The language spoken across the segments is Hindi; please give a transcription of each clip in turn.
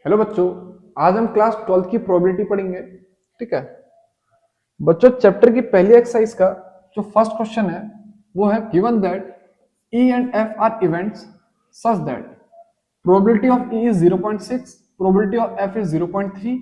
हेलो बच्चों, आज हम क्लास 12 की प्रोबेबिलिटी पढ़ेंगे। ठीक है बच्चों, चैप्टर की पहली एक्सरसाइज का जो फर्स्ट क्वेश्चन है वो है given that E and F are events such that probability of E is 0.6, probability of F is 0.3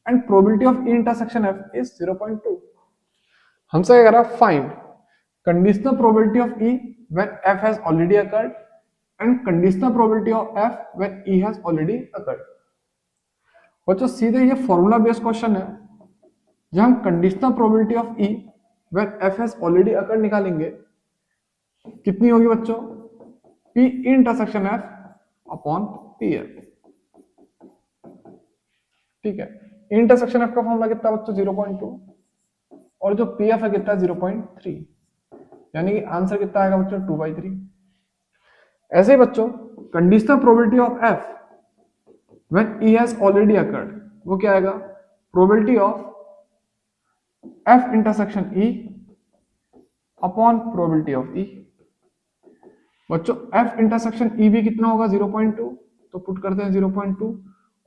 and probability of E intersection F is 0.2। हमसे क्या कह रहा है, find conditional probability of E when F has already occurred and conditional probability of F when E has already occurred. बच्चों सीधे ये फॉर्मूला बेस्ड क्वेश्चन है जहां हम conditional probability of E when F has already occurred निकालेंगे। कितनी होगी बच्चों? P intersection F upon P F. ठीक है, इंटरसेक्शन एफ का फॉर्मूला कितना बच्चों? 0.2 और जो पी एफ है कितना? 0.3, यानी कि आंसर कितना आएगा बच्चों? 2/3। ऐसे ही बच्चों conditional probability of F when E has already occurred, वो क्या आएगा? Probability of F intersection E upon probability of E. बच्चों एफ इंटरसेक्शन ई भी कितना होगा? 0.2, तो पुट करते हैं 0.2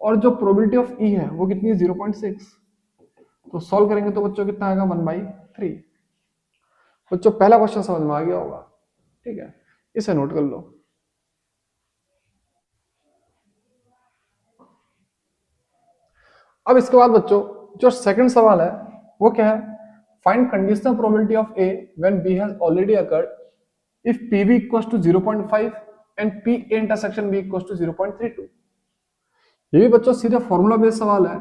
और जो प्रोबेबिलिटी ऑफ ई है वो कितनी है? 0.6। तो सॉल्व करेंगे तो बच्चों कितना आएगा? 1/3। बच्चों पहला क्वेश्चन समझ में आ गया होगा। ठीक है, इसे नोट कर लो। अब इसके बाद बच्चों जो सेकंड सवाल है वो क्या है? Find conditional probability of A when B has already occurred if P B equals to 0.5 and P A intersection B equals to 0.32। ये भी बच्चों सीधे फॉर्मूला बेस्ड सवाल है।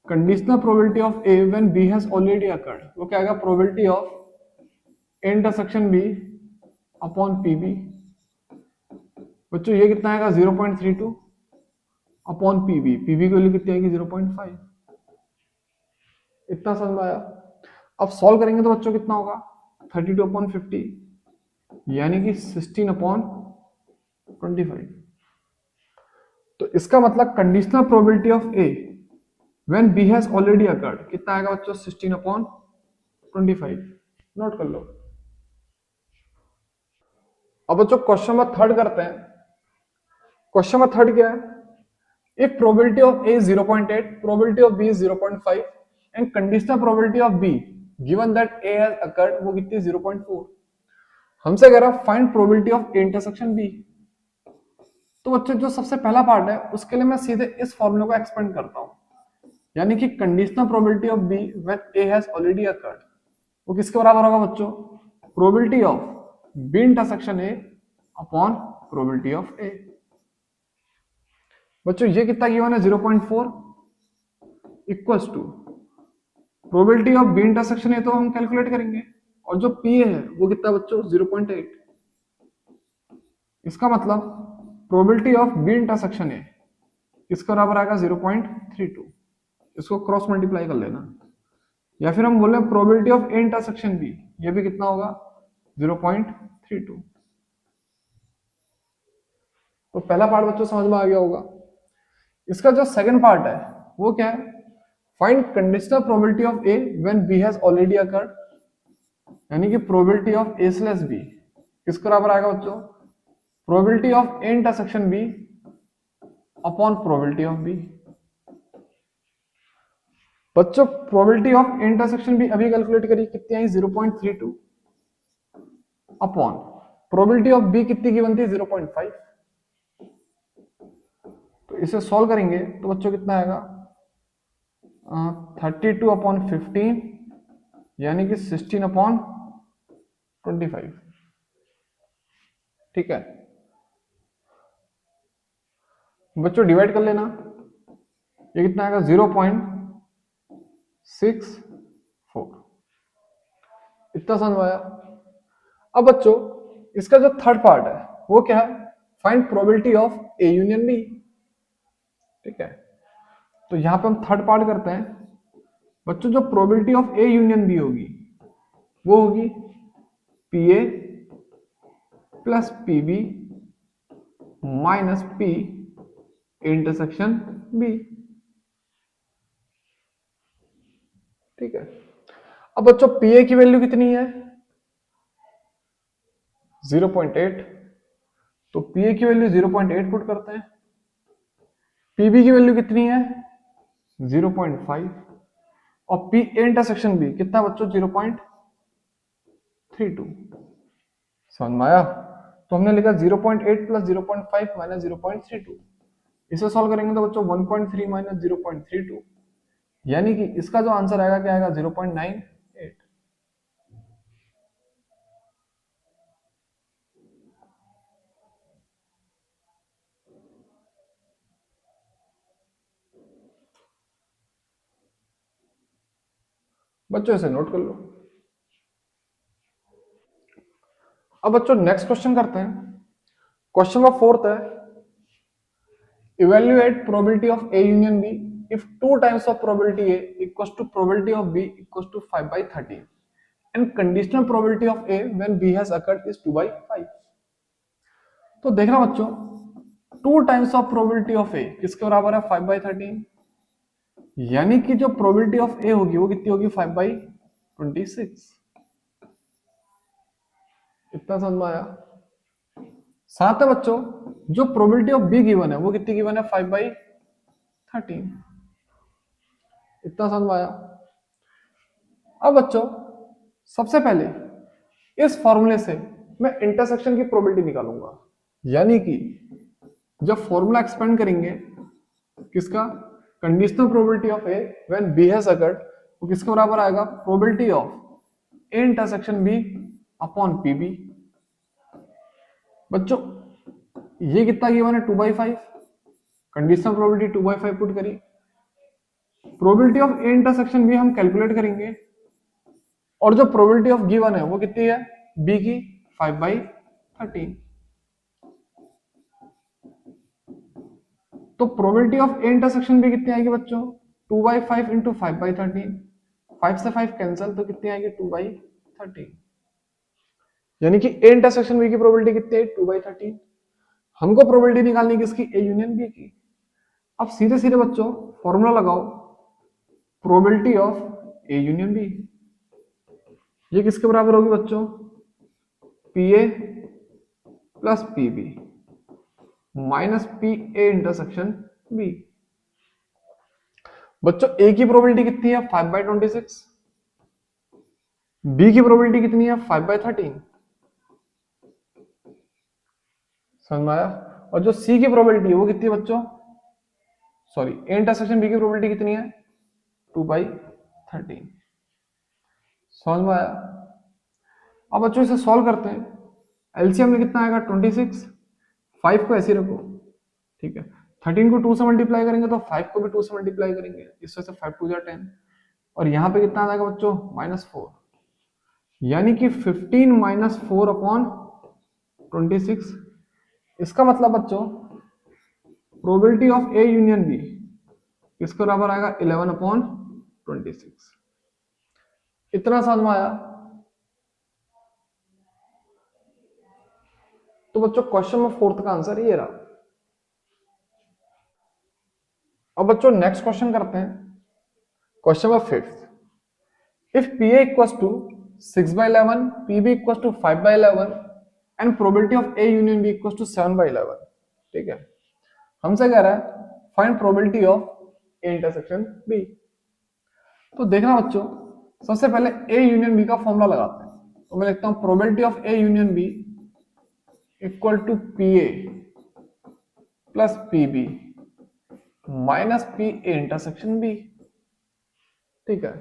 Conditional probability of A when B has already occurred, वो क्या आएगा? Probability of A intersection B upon P B. बच्चों ये कितना आएगा? 0.32 अपॉन पीबी। पीबी की वैल्यू कितनी आएगी? 0.5। इतना समझ में आया? अब सॉल्व करेंगे तो बच्चों कितना होगा? 32/50 यानी कि 16/25। तो इसका मतलब conditional probability of A when B has already occurred कितना आएगा बच्चों? 16/25। नोट कर लो। अब बच्चों क्वेश्चन नंबर थर्ड करते हैं। क्वेश्चन नंबर थर्ड क्या है? If probability of A 0.8, probability of B is 0.5 and conditional probability of B given that A has occurred, वो कितनी? 0.4। हमसे कह रहा है find probability of A intersection B. तो बच्चों जो सबसे पहला पार्ट है उसके लिए मैं सीधे इस फॉर्मूले को एक्सपेंड करता हूं, यानी कि conditional probability of B when A has already occurred, वो किसके बराबर होगा बच्चों? Probability of B intersection A upon probability of A. बच्चों ये कितना गिवन है? 0.4 equals to probability of B intersection A तो हम कैलकुलेट करेंगे, और जो पी है वो कितना बच्चों? 0.8। इसका मतलब probability of B intersection A इसके बराबर आएगा 0.32। इसको क्रॉस मल्टीप्लाई कर लेना, या फिर हम बोले probability of A intersection B, ये भी कितना होगा? 0.32। तो पहला पार्ट बच्चों समझ में आ गया होगा। इसका जो सेकंड पार्ट है वो क्या है? Find conditional probability of A when B has already occurred, यानी कि probability of A slash B किसके बराबर आएगा बच्चों? Probability of A intersection B upon probability of B. बच्चों प्रोबेबिलिटी ऑफ इंटरसेक्शन भी अभी कैलकुलेट करी, कितनी आई? 0.32 अपॉन प्रोबेबिलिटी ऑफ बी कितनी की बनती है? 0.5। तो इसे सॉल्व करेंगे तो बच्चों कितना आएगा? 32/15 यानी कि 16/25। ठीक है बच्चों, डिवाइड कर लेना, ये कितना आएगा? 0.64। इतना समझ में आया? अब बच्चों इसका जो थर्ड पार्ट है वो क्या है? Find probability of A union B. ठीक है, तो यहां पे हम थर्ड पार्ट करते हैं। बच्चों जो probability of A union B होगी वो होगी P A plus P B minus P intersection B. ठीक है, अब बच्चों पी ए की वैल्यू कितनी है? 0.8। तो पी ए की वैल्यू 0.8 पुट करते हैं, पीबी की वैल्यू कितनी है 0.5 और पी ए इंटरसेक्शन बी कितना बच्चों 0.32। समझ में आया? तो हमने लिखा 0.8 प्लस 0.5 माइनस 0.32। इसे सॉल्व करेंगे तो बच्चों 1.3 माइनस 0.32 यानी कि इसका जो आंसर आएगा क्या आएगा 0.98। बच्चों इसे नोट कर लो। अब बच्चों नेक्स्ट क्वेश्चन करते हैं। क्वेश्चन नंबर 4 है evaluate probability of A union B if two times of probability A equals to probability of B equals to 5/13 and conditional probability of A when B has occurred is 2/5। तो देखना बच्चों two times of probability of A किसके बराबर है 5/13 यानी कि जो प्रोबेबिलिटी ऑफ ए होगी वो कितनी होगी 5/26। इतना समझ में आया? साथ है बच्चों जो प्रोबेबिलिटी ऑफ बी गिवन है वो कितनी गिवन है 5/13। इतना समझ में आया? अब बच्चों सबसे पहले इस फॉर्मूले से मैं इंटरसेक्शन की प्रोबेबिलिटी निकालूंगा यानी कि जब फॉर्मूला एक्सपेंड करेंगे किसका conditional probability of A when B has occurred वो किसके बराबर आएगा probability of A intersection B upon P B. बच्चों ये कितना गिवन है 2/5 कंडीशनल प्रोबेबिलिटी 2/5 पुट करी probability of A intersection B हम कैलकुलेट करेंगे और जो प्रोबेबिलिटी ऑफ गिवन है वो कितनी है बी की 5/13। तो probability of A intersection B कितनी आएगी बच्चों 2/5 इंटू 5/13 5 से 5 कैंसिल तो कितनी आएगी 2/13 यानी कि ए इंटरसेक्शन बी की प्रोबेबिलिटी कितनी है 2/13। हमको प्रोबेबिलिटी निकालनी है किसकी ए यूनियन बी की। अब सीधे सीधे बच्चों फॉर्मूला लगाओ probability of A union B ये किसके बराबर होगी बच्चों P A plus P B minus P A intersection B. बच्चों ए की प्रोबेबिलिटी कितनी है 5/26 बी की प्रोबेबिलिटी कितनी है 5/13। समझ में आया? और जो सी की प्रोबेबिलिटी है वो कितनी है बच्चों सॉरी ए इंटरसेक्शन बी की प्रोबेबिलिटी कितनी है 2/13। समझ में आया? अब बच्चों इसे सॉल्व करते हैं एलसीएम में कितना आएगा 26 5 को ऐसे रखो ठीक है 13 को 2 से मल्टीप्लाई करेंगे तो 5 को भी 2 से मल्टीप्लाई करेंगे इस वजह से 5 2 जा 10 और यहाँ पे कितना आ जाएगा बच्चों -4 यानी कि 15 - 4 अपॉन 26। इसका मतलब बच्चों probability of A union B किसके बराबर आएगा 11 अपॉन 26। इतना समझ में आया? तो बच्चों क्वेश्चन नंबर 4 का आंसर ये रहा। अब बच्चों नेक्स्ट क्वेश्चन करते हैं question number 5 if P A equals to 6/11 P B equals to 5/11 and probability of A union B equals to 7/11। ठीक है हमसे कह रहा है find probability of A intersection B. तो देखना बच्चों सबसे पहले ए यूनियन बी का फॉर्मूला लगाते हैं तो मैं लिखता हूं probability of A union B equal to P A plus P B minus P A intersection B. ठीक है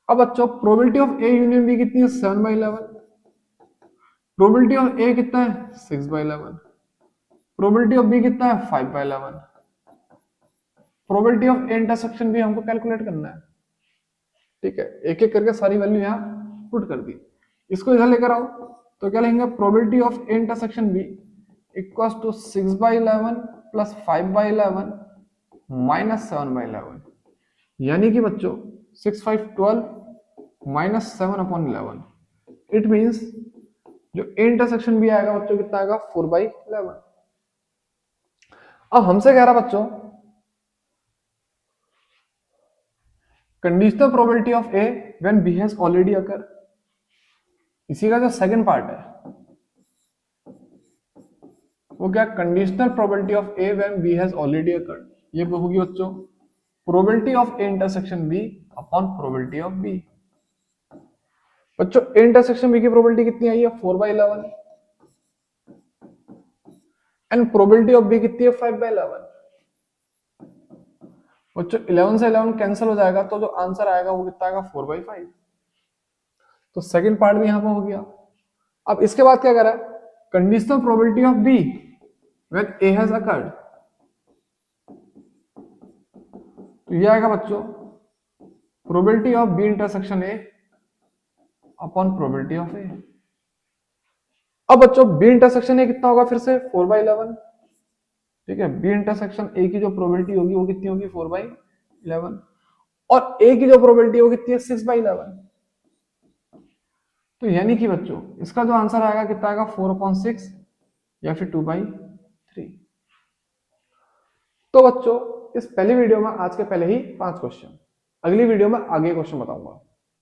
अब बच्चों probability of A union B कितनी है 7/11 प्रोबेबिलिटी ऑफ ए कितना है 6/11 प्रोबेबिलिटी ऑफ बी कितना है 5/11 probability of A intersection B हमको कैलकुलेट करना है। ठीक है एक एक करके सारी वैल्यू यहाँ पुट कर दी इसको इधर लेकर आओ तो क्या लेंगे probability of A intersection B equals to 6/11 plus 5/11 minus 7/11 यानी कि बच्चों 6 5 12 माइनस 7 अपॉन 11 इट मींस जो ए इंटरसेक्शन बी आएगा बच्चों कितना आएगा 4/11। अब हमसे कह रहा बच्चों conditional probability of A when B has already occur. इसी का जो सेकंड पार्ट है वो क्या conditional probability of A when B has already occurred. ये होगी बच्चों probability of A intersection B upon probability of B. बच्चों ए इंटरसेक्शन बी की प्रोबेबिलिटी कितनी आई है 4/11 एंड प्रोबेबिलिटी ऑफ बी कितनी है 5/11। बच्चों 11 से 11 कैंसिल हो जाएगा तो जो आंसर आएगा वो कितना आएगा 4/5। तो सेकंड पार्ट भी यहां पर हो गया। अब इसके बाद क्या करा conditional probability of B when A has occurred. तो ये आएगा बच्चों probability of B intersection A upon probability of A. अब बच्चों बी इंटरसेक्शन ए कितना होगा फिर से 4/11। ठीक है बी इंटरसेक्शन ए की जो प्रोबेबिलिटी होगी वो कितनी होगी 4/11 और ए की जो प्रोबेबिलिटी वो कितनी है 6/11। तो यानी कि बच्चों इसका जो आंसर आएगा कितना आएगा 4/6 या फिर 2/3। तो बच्चों इस पहली वीडियो में आज के पहले ही 5 क्वेश्चन, अगली वीडियो में आगे क्वेश्चन बताऊंगा।